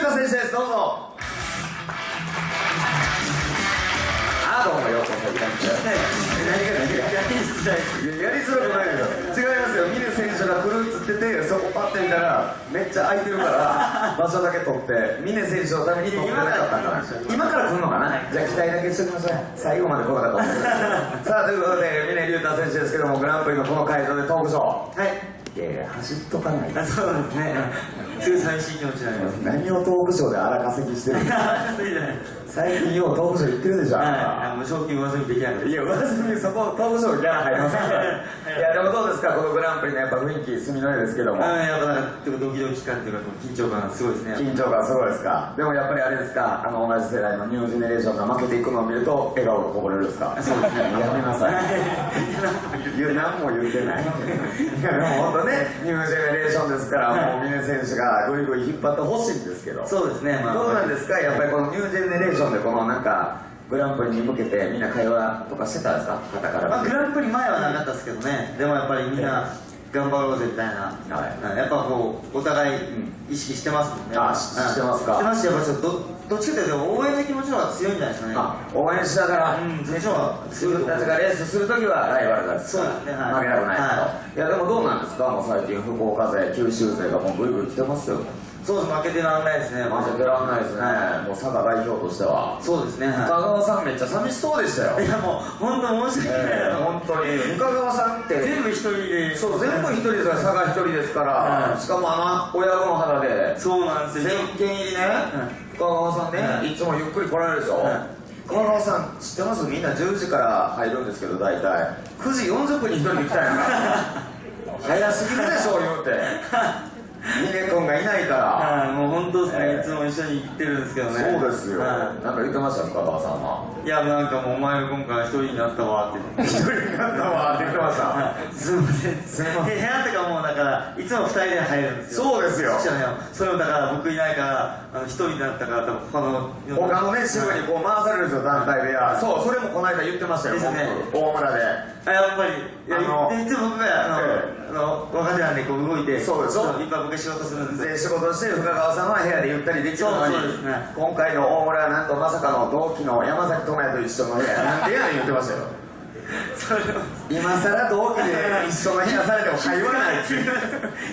太選手です。どうぞ。どうもようこそいらっしゃい。何がやりづらくないですよ。違いますよ。峰選手が来るっつってて、そこパッて見たらめっちゃ空いてるから場所だけ取って峰選手のために取ってなかったから今から来るのかな。じゃあ期待だけしておきましょう。最後まで来なかったと思いますさあということで峰竜太選手ですけども、グランプリのこの会場でトークショー、はい、走っとかないと。そうですね。すごい寂しい気持ちになります。何をトークショーで荒稼ぎしてるんですか。最近ようトークショー行ってるでしょ。もう賞金上積みできない。いや、上積み、そこトークショーギャラ入りませんから。いや、でもどうですか、このグランプリのやっぱ雰囲気、住みの絵ですけども。やっぱなんかドキドキ感っていうか、緊張感がすごいですね。緊張感すごいですか。でもやっぱりあれですか、同じ世代のニュージェネレーションが負けていくのを見ると笑顔がこぼれるんですか。そうですね。やめなさい。何も言ってない。いや、でも本当ね、ニュージェネレーションですから、もう峰選手がぐいぐい引っ張ってほしいんですけど。そうですね。どうなんですか、やっぱりこのニュージェネレーションでこのなんかグランプリに向けてみんな会話とかしてたんですか、肩から。グランプリ前はなかったですけどね。でもやっぱりみんな頑張ろうぜみたいな、やっぱこうお互い意識してますもんね。してますか。してますし、やっぱちょっとどっちかというと応援の気持ちの方が強いんじゃないですかね。応援しながらでしょう。自分たちがレースするときはライバルだし、そうですね。負けたくないと。いやでもどうなんですか、もう最近福岡勢、九州勢がもうグイグイ来てますよ。そうです、負けてらんないですね。負けてらんないですね。もう佐賀代表としては。そうですね。深川さんめっちゃ寂しそうでしたよ。いやもう本当申し訳ない。本当に深川さんって全部一人で。そう、全部一人ですから、佐賀一人ですから、しかも親子の肌でそうなんですよ。全県入りね、深川さんね、いつもゆっくり来られるでしょ。深川さん知ってます？みんな10時から入るんですけど、大体9時40分に一人で来たんやから早すぎるでしょ言うて。峰君がいないから。もう本当ですね、いつも一緒に行ってるんですけどね。そうですよ。なんか言ってました、深川さんは。いや、なんかもうお前が今回一人になったわって一人になったわって言ってました。すいません、すいません。部屋とかもだからいつも2人で入るんですよ。そうですよ。それもだから僕いないから一人になったから多分他のね支部にこう回されるんですよ、団体部屋。そう、それもこの間言ってましたよ、大村で。やっぱりいつも僕が若手なんでこう動いて、そうでしょ、いっぱい僕が仕事するんで、仕事して深川さんは部屋でゆったりできるのに、今回の大村はなんとまさかの同期の山崎智也と一緒の部屋なんてや言ってましたよ。今さら同期で一緒の部屋されても会話ないっていう。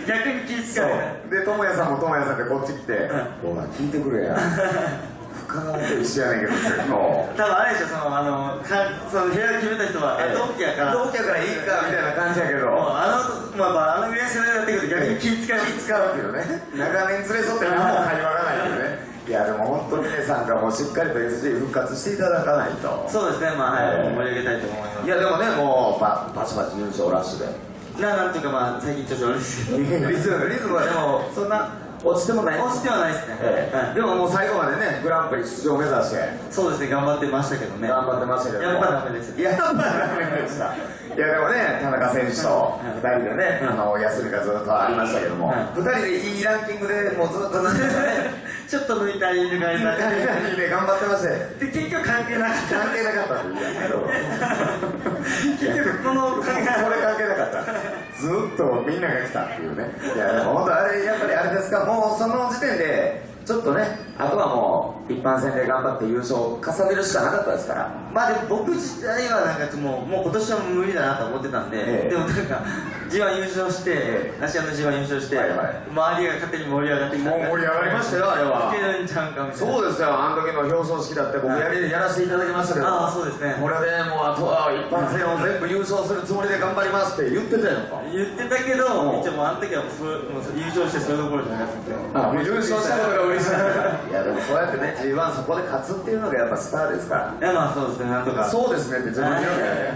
逆に気遣うで、智也さんも智也さんでこっち来て「ほら聞いてくれや深川と一緒やねんけど」多分あれでしょ、その部屋決めた人は同期やからいいかみたいな感じやけど、あのぐらい世代だってくると逆に気遣うっていうね、長年連れ添って何も会話がないっていうね。いやでも本当に峰さんがもうしっかりと SG 復活していただかないと。そうですね、盛り上げたいと思います。いやでもね、もうバチバチ優勝ラッシュでなんていうか最近調子悪いですけど、リズムはでもそんな落ちてもないですね。でももう最後までね、グランプリ出場を目指して。そうですね、頑張ってましたけどね。頑張ってましたけど、やっぱダメでした。やっぱダメでした。いやでもね、田中選手と2人でね、休みがずっとありましたけども、2人でいいランキングでもうずっとちょっと抜いたり抜かれたりで頑張ってまして、で結局関係なかったっていう。結局これ関係なかった。ずっとみんなが来たっていうね。いやでも本当あれ、やっぱりあれですか、もうその時点でちょっとね、あとはもう一般戦で頑張って優勝を重ねるしかなかったですから。でも僕自体はなんかもう今年は無理だなと思ってたんで、でもなんか G1 優勝して、芦屋の G1 優勝して、周りが勝手に盛り上がってきた。もう盛り上がりましたよ、あれは。いけるんちゃうかみたいな。そうですよ、あの時の表彰式だって僕やらせていただきましたけど、そうですね、これでもうあとは一般戦を全部優勝するつもりで頑張りますって言ってたよ。言ってたけど、一応あの時はもう優勝してそれどころじゃなくて、優勝したことが嬉しい。いやでもそうやってね、 G1 そこで勝つっていうのがやっぱスターですから。いやそうですね、なんとか。そうですねって自分で言うからね。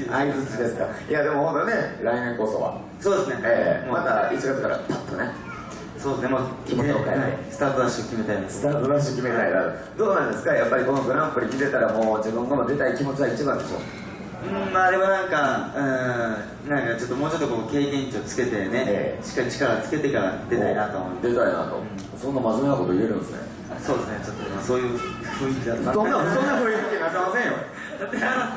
相づちですか。いやでも本当ね、来年こそはそうですね、また1月からパッとね、そうですね、気持ちを変えないスタートダッシュ決めたいです。スタートダッシュ決めたいな。どうなんですか、やっぱりこのグランプリに出たらもう自分が出たい気持ちは一番でしょ。でもなんかちょっともうちょっとこう経験値をつけてね、しっかり力つけてから出たいなと思って。出たいなと、そんな真面目なこと言えるんですね。そうですね、ちょっとそういう雰囲気だった。そんな雰囲気になってませんよ。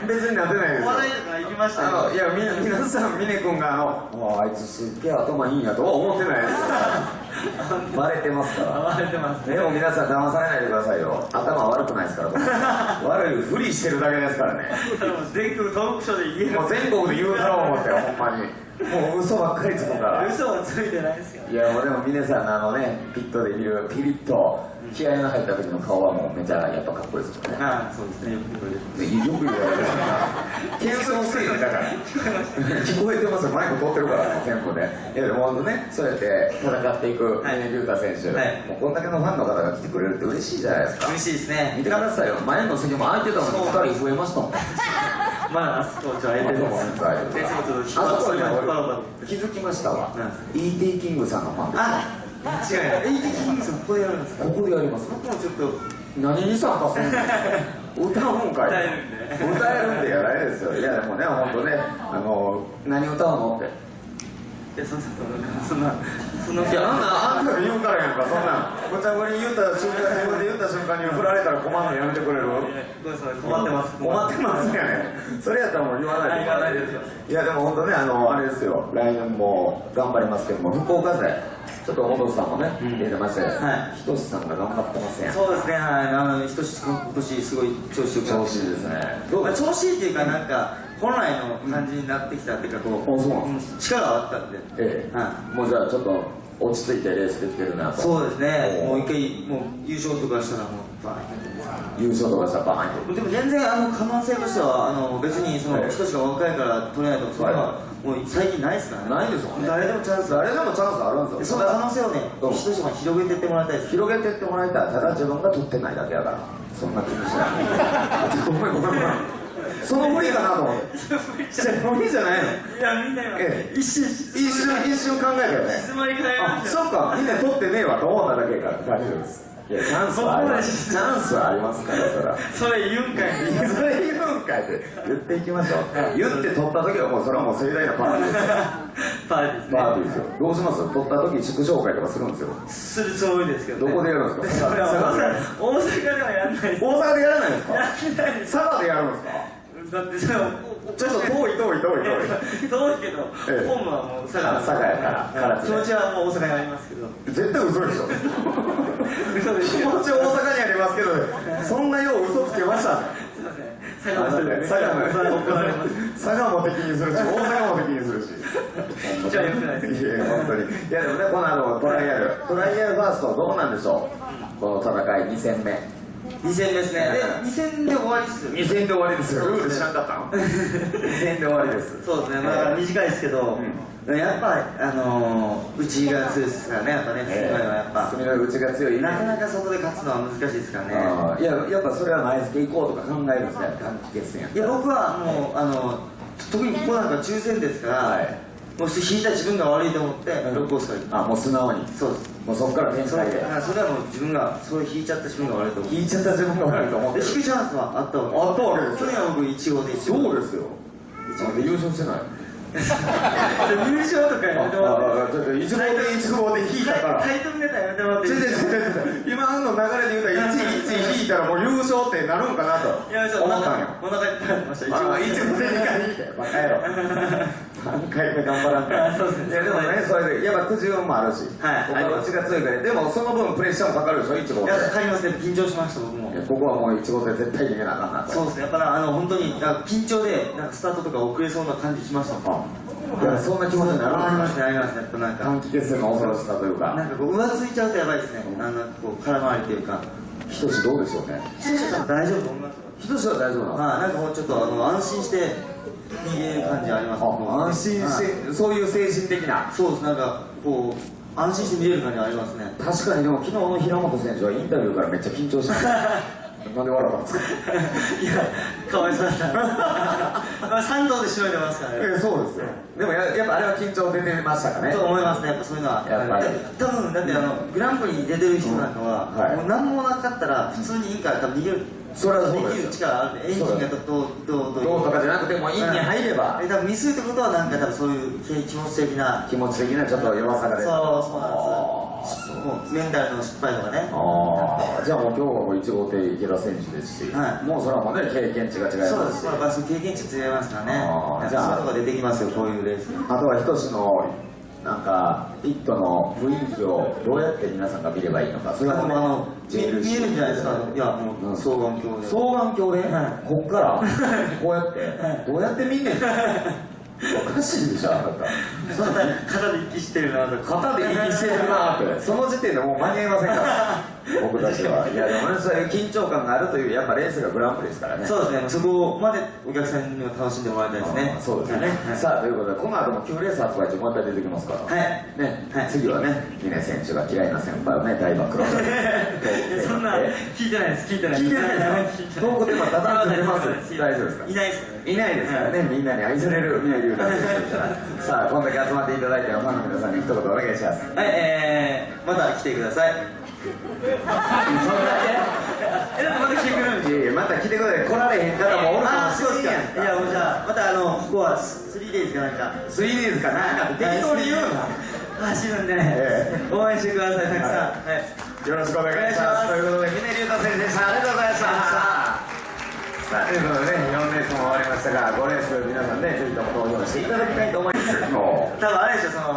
別になってないですよ。笑いとか行きましたよ。いや皆さん、峰君があいつすっげえ頭いいんやとは思ってないですよ。バレてますから暴れてますね。でも皆さん騙されないでくださいよ。頭悪くないですから僕悪いふりしてるだけですからね。全国トークショーで言える。もう全国で言うだろう思ってよ、ほんまに。もう嘘ばっかりつくから。嘘はついてないですよ。いやもうでも峰さんのピットで見るピリッと気合の入った時の顔はもうめちゃやっぱかっこいいですよね。ああ、そうですね。よく言われてます。よく言われる謙遜してるだから聞こえてますよ、マイク通ってるから全部で。いやでも本当ね、そうやって戦っていく峰竜太選手、はいもうこんだけのファンの方が来てくれるって嬉しいじゃないですか。嬉しいですね。見てくださいよ、前の席も空いてたのに2人増えましたもん。まだあそこちょっと空いてるもん。先生もちょっとあそこに今バラバラ気づきましたわ。なん E.T. キングさんのファンです。あ、違うよ。キングさんここでやるんですか。ここでやります。僕もちょっと何に参加するの歌うんかい。歌えるんで歌えるんでやないですよ。いやでもね、本当ね、何歌うのって。いや、そんな。いや、あんたが言うからやんか、そんなん無茶ぶりに言った瞬間、自分で言った瞬間に振られたら困るのやめてくれる。ごめんなさい、困ってます。困ってますよね。それやったらもう言わないで。言わないですよ。いやでも本当ね、あれですよ、来年も頑張りますけども、福岡勢ちょっと本さんもね、出てまして、はいひとしさんが頑張ってますやん。そうですね、はい。ひとし君、今年すごい調子よくなって調子いいですね。まあ調子いいっていうか、なんか、本来の感じになってきたっていうか、こう、あそうなんで力があったんで。ええ、はもうじゃあちょっと落ち着いてレースできてるなと。そうですね、おもう一回、もう優勝とかしたら、もう、バーン優勝とかしたらバーンと。でも全然可能性としては別にそのええ人しか若いから取れないとかそういうのはもう最近ないですからね。ないですもんね。誰でもチャンス誰でもチャンスあるんですよ。その可能性をねどう人しか広げていってもらいたいです。広げてってもらいたい。ただ自分が取ってないだけやから。そんな気にしない。ごめんごめんごめん。その無理かなと思って。無理じゃないの。いやみんな今ええ一瞬一瞬考えたよね。つまり変えあ、ましたよ。そっか、みんな取ってねえわと思っただけやから大丈夫です。いや、チャンスはあります。チャンスはありますから、そら。それ言うんかい。それ言うんかいって言っていきましょう。言って取った時はもうそれはもう盛大なパーティーですよ。パーティーですね。パーティーですよ。どうします取った時祝勝会とかするんですよ。するつもりですけどね。どこでやるんですか。それは大阪ではやらないです。大阪でやらないんですか。やらないです。佐賀でやるんですか。だってそれはちょっと遠い。遠いけど、ええホームはもう佐賀佐賀やから気持ちはもう大阪にありますけど。絶対嘘でしょ。嘘ですよ。気持ち大阪にありますけど、そんなよう嘘つけましたね。すいません。佐賀の人でね。佐賀も怒られます。佐賀も敵にするし、大阪も敵にするし。じゃあ良くないです。いや本当に。いやでもね、このトライアルファーストどうなんでしょう。この戦い2戦目。2戦目ですね。で2戦で終わりですよ。 2戦で終わりですよ。ルール知らんかったの。2戦で終わりです。そうですね。まあ短いですけど、やっぱり内が強いですからね。やっぱね、すごいのはやっぱ。隅の内が強い。なかなか外で勝つのは難しいですからね。いややっぱそれは前付け行こうとか考えるんですね。短期決戦や。いや僕はもう特にここなんか抽選ですから、はいもう引いた自分が悪いと思って6コースから行きまあ、もう素直に。す。そうです。もうそこから展それ開で。それはもう自分がそれ引いちゃった自分が悪いと思って。引いちゃった自分が悪いと思ってる。で引くチャンスはあったわけあったわけです去年は僕1号で1号そうですよ。なんで優勝してない。優勝とかやめてもらってちょっと1号で引いたから。タイトルネタやめてもらっていいですか。今の流れで言うたら1引いたらもう優勝ってなるんかなといやちょっと思ったんよ。お腹いっぱいになってました。1号で2回引いてバカ野郎。3回目頑張らんから。そうですね。いやでもね、それでやっぱくじ運もあるし、はいここは内が強いから、でもその分プレッシャーもかかるでしょ、1号いで。やかかりますね。緊張しました僕も。ここはもう1号で絶対逃げなあかんなと。そうですね。やっぱ本当に緊張でなんかスタートとか遅れそうな感じしました。いやそんな気持ちになるありますねありますね。やっぱなんか短期決戦の恐ろしさというか。なんかこう浮ついちゃうとやばいですね。こう空回りというか。ひとしどうでしょうね。視聴者さん大丈夫と思いますよ。ひとしは大丈夫なの。なんかもうちょっと安心して逃げる感じあります。安心して、そういう精神的な。そうです。なんかこう安心して見れる感じありますね。確かにでも昨日の平本選手はインタビューからめっちゃ緊張してた。なんで笑ったんですか。いやかわいそうだった。3頭でしのいでますからね。そうですよ。でもやっぱあれは緊張出てましたかね。と思いますね。やっぱそういうのはやっぱり多分だってグランプリに出てる人なんかは、はいもう何もなかったら普通にいいから多分逃げる。それはそうできるですよ。力あるんでエンジンがどうどうとかじゃなくてもインに入れば多分ミスるってことはなんか多分そういう気持ち的な気持ち的なちょっと弱さが出る。そうなんです。もうメンタルの失敗とかね。じゃあもう今日はもう1号艇池田選手ですし、はいもうそれはもうね経験値が違いそうです。ますし、まあそういう経験値違いますからね。じゃあそういうのが出てきますよこういうレース。あとはひとしのなんかピットの雰囲気をどうやって皆さんが見ればいいのか、それは見えるんじゃないですか。いやもう双眼鏡で。双眼鏡で、こっからこうやってどうやって見んねん。おかしいでしょ、あなた。肩で息してるなとか。肩で息してるなって、その時点でもう間に合いませんから僕たちは。いやでもね、そういう緊張感があるという、やっぱレースがグランプリですからね。そうですね、そこまでお客さんには楽しんでもらいたいですね。そうですね、さあということで、この後も9レース発売中もう一回出てきますから、はいね、次はね、峰選手が嫌いな先輩をね、大暴露そんな聞いてないです、聞いてないです。トークテーマただ出ます。大丈夫ですか？いないですからね。いないですからね、みんなに愛される峰竜太選手ですから。さあ、こんだけ集まっていただいて、ファンの皆さんに一言お願いします。はい、また来てください。そんだけ？でもまた来てくれるんですよ。いやいや、また来てください。来られへん方もおるかもしれんやんか。いや、もうじゃあまたここは 3days かなんか 3days かなんか適当に言うな。走るんでね、応援してください、たくさん。はい、よろしくお願いします。ということで、峰竜太選手でした。ありがとうございました。さあ、ということでね、4レースも終わりましたが、5レース皆さんね、ぜひとも投票していただきたいと思います。もう多分あれでしょ、その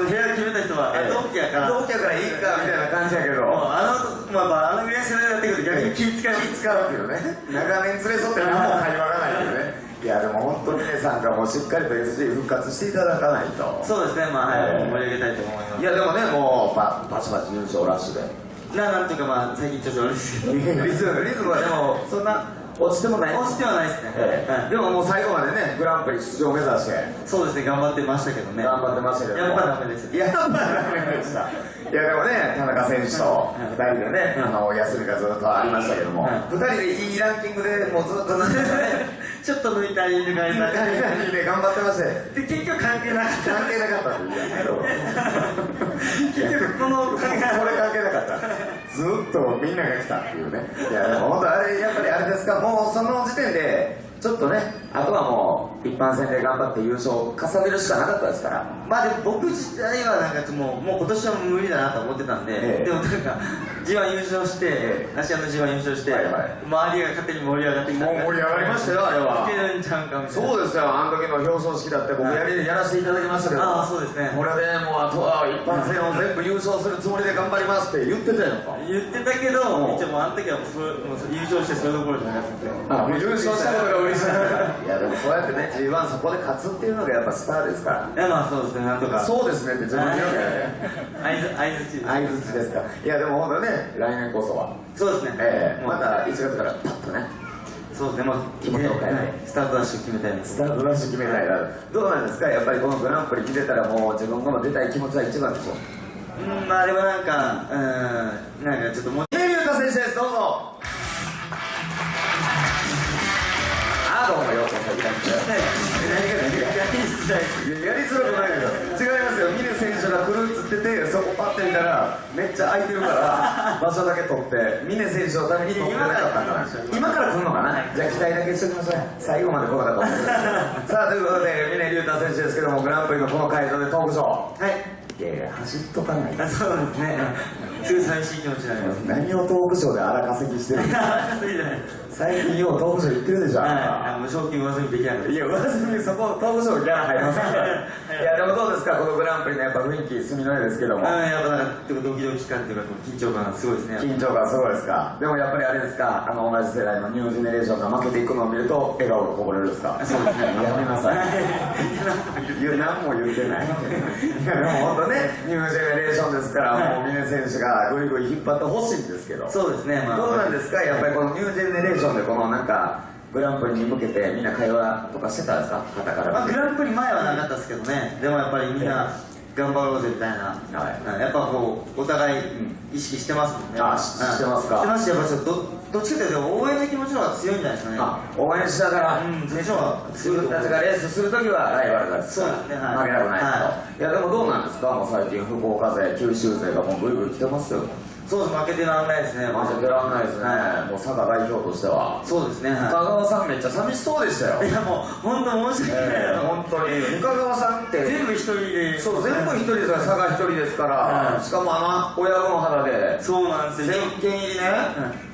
部屋決めた人は同期やから同期やからいいかみたいな感じやけど、まああのぐらい世代になってくると逆に気使うっていうね、長年連れ添って何も会話がないっていうね。いやでも本当にね、さんがもうしっかりと SG 復活していただかないと。そうですね、まあ盛り上げたいと思います。いやでもね、もうバチバチ優勝ラッシュでなんとかまあ最近調子悪いですけどリズムはでもそんな落ちてもない。落ちてはないですね。でももう最後までね、グランプリ出場を目指してそうですね、頑張ってましたけどね。頑張ってましたけど、やっぱダメです。やっぱダメでした。いやでもね、田中選手と2人でね、休みがずっとありましたけども、2人でいいランキングでもうずっとちょっと抜いたり抜かれたりで頑張ってましてで、結局関係なかった関係なかったって言うやめろ。結局これ関係なかった。ずっとみんなが来たっていうね。いやでも本当あれ、やっぱりあれですか、もうその時点でちょっとね、あとはもう一般戦で頑張って優勝を重ねるしかなかったですから。まあでも僕自体はなんかもう今年は無理だなと思ってたんで、でもなんか G1 優勝して、芦屋の G1 優勝して、周りが勝手に盛り上がってきた。もう盛り上がりましたよ、あれは。いけるんちゃうかみたいな。そうですよ、あの時の表彰式だって僕やらせていただきましたけど、ああそうですね、これでもうあとは一般戦を全部優勝するつもりで頑張りますって言ってたよ。言ってたけど、一応もうあの時はもう優勝してそれどころじゃなくて、もう優勝したことが嬉しい。いやでもそうやってね、 G1 そこで勝つっていうのがやっぱスターですから。いやまあそうですね、なんとかそうですねって自分で言うからね。相づち相づちですか。いやでも本当ね、来年こそはそうですね、また1月からパッとね、そうですね、もう気持ちを変えてスタートダッシュ決めたいです。スタートダッシュ決めたいな。どうなんですか、やっぱりこのグランプリ来てたらもう自分が出たい気持ちは一番でしょ。まあでもなんかちょっともう峰竜太選手です、どうぞ。どうもようこそいらっしゃい。やりづらくないけど、違いますよ。峰選手が来るっつってて、そこパッて見たらめっちゃ空いてるから場所だけ取って峰選手のために取ってなかったから、今から来るのかな。じゃあ期待だけしときましょう。最後まで来なかったと思います。さあということで、峰竜太選手ですけども、グランプリのこの会場でトークショー、はいいやいや、走っとかない。そうですね、すぐ寂しい気持ちになります。何をトークショーで荒稼ぎしてるの。最近ようトークショー行ってるでしょ。無賞金上積みできない。いや、上積みそこトークショーギャラ入りませんから。いやでもどうですか、このグランプリのやっぱ雰囲気住みの絵ですけども。やっぱなんかドキドキ感というか緊張感がすごいですね。緊張感すごいですか。でもやっぱりあれですか、同じ世代のニュージェネレーションが負けていくのを見ると笑顔がこぼれるんですか。そうですね。やめなさい。何も言ってない。いやでも本当ね、ニュージェネレーションですから、もう峰選手がグイグイ引っ張ってほしいんですけど。そうですね。どうなんですか、やっぱりこのニュージェネレーションでこのなんかグランプリに向けてみんな会話とかしてたんですか、肩から。グランプリ前はなかったですけどね。でもやっぱりみんな頑張ろうぜみたいな、やっぱこうお互い意識してますもんね。してますか。してますし、やっぱちょっとどっちかというと応援の気持ちの方が強いんじゃないですかね。応援しながら、でしょう。自分たちがレースするときはライバルがそうですね、負けたくないと。いやでもどうなんですか、もう最近福岡勢、九州勢がもうグイグイ来てますよ。そうです、負けてらんないですね。負けてらんないですね。もう佐賀代表としては。そうですね。深川さんめっちゃ寂しそうでしたよ。いやもう本当申し訳ない。本当に深川さんって全部一人で。そう、全部一人ですから、佐賀一人ですから、しかも親分肌で。そうなんですよ。全県入りね。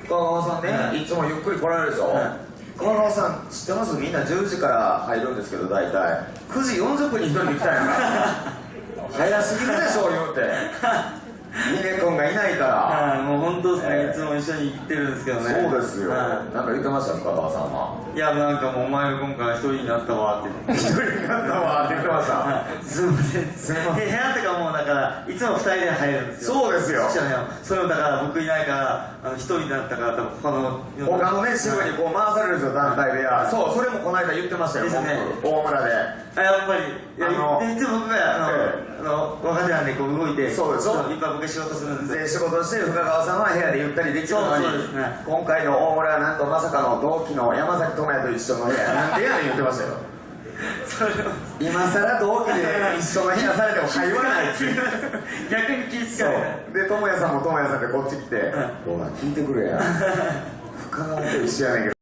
深川さんね、いつもゆっくり来られるでしょ。深川さん知ってます？みんな10時から入るんですけど、大体9時40分に一人で来たんやから。早すぎるでしょ言うて峰君がいないからもう本当ですね、いつも一緒に行ってるんですけどね。そうですよ、なんか言ってました深川さんは。いや、なんかもうお前が今回一人になったわって一人になったわって言ってました。すいません、すいません。部屋とかもだからいつも2人で入るんですよ。そうですよ。それもだから僕いないから一人になったから多分他のね支部にこう回されるんですよ、団体部屋。そう、それもこの間言ってましたよ、ですね、大村で。やっぱりいつも僕が若手なんでこう動いて、そうでしょ、いっぱい僕が仕事するんで仕事して深川さんは部屋でゆったりできるのに、今回の大村はなんとまさかの同期の山崎智也と一緒の部屋なんでやねん言ってましたよ。今さら同期で一緒の部屋されても会話ないっていう逆に気遣うで、智也さんも智也さんでこっち来て「どうだ聞いてくれや深川と一緒やねんけど